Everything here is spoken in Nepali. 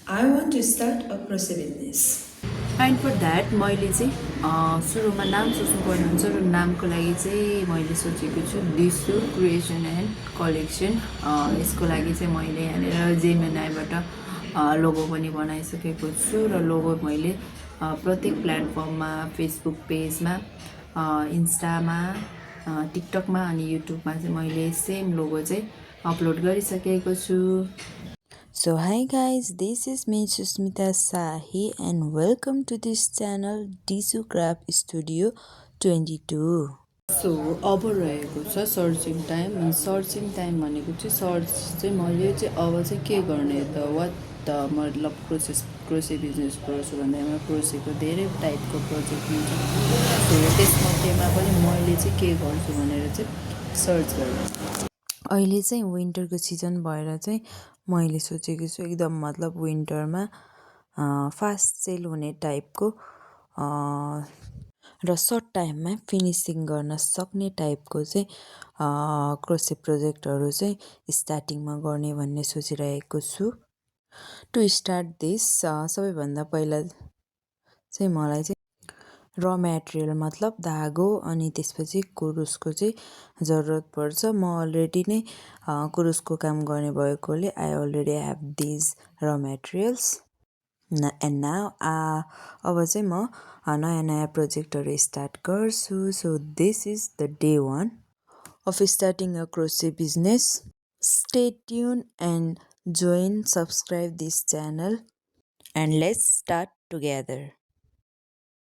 I want to start a crochet business. And for that मैले चाहिँ सुरुमा नाम सोच्नुपर्ने हुन्छ र नामको लागि चाहिँ मैले सोचेको छु दिसु क्रिएसन एन्ड कलेक्सन। यसको लागि चाहिँ मैले यहाँनिर जेमिनाईबाट लोगो पनि बनाइसकेको छु र लोगो मैले प्रत्येक प्लेटफर्ममा फेसबुक पेजमा इन्स्टामा टिकटकमा अनि युट्युबमा चाहिँ मैले सेम लोगो चाहिँ अपलोड गरिसकेको छु। So hi guys, this is me Susmita Sahi and welcome to this channel Disu Craft Studio 22. So अब रहेको छ सर्चिङ टाइम अनि सर्चिङ टाइम भनेको चाहिँ सर्च चाहिँ मैले चाहिँ अब चाहिँ के गर्ने त वाट द मतलब क्रोसे बिजनेस गर्छु भन्दामा क्रोसेको धेरै टाइपको प्रोजेक्ट हुन्छ। सो त्यसमध्येमा पनि मैले चाहिँ के गर्छु भनेर चाहिँ सर्च गरेँ। अहिले चाहिँ विन्टरको सिजन भएर चाहिँ मैले सोचेको छु एकदम मतलब विन्टरमा फास्ट सेल हुने टाइपको र सर्ट टाइममा फिनिसिङ गर्न सक्ने टाइपको चाहिँ क्रोसे प्रोजेक्टहरू चाहिँ स्टार्टिङमा गर्ने भन्ने सोचिरहेको छु। टु स्टार्ट दिस सबैभन्दा पहिला चाहिँ मलाई चाहिँ र मेटेरियल मतलब धागो अनि त्यसपछि कुरुसको चाहिँ जरुरत पर्छ। म अलरेडी नै कुरुसको काम गर्ने भएकोले आई अलरेडी ह्याभ दिज र मेटेरियल्स एन्ड नाउ अब चाहिँ म नयाँ नयाँ प्रोजेक्टहरू स्टार्ट गर्छु। So this is the day 1 of starting a crochet business. Stay tuned and join, subscribe this channel and let's start together.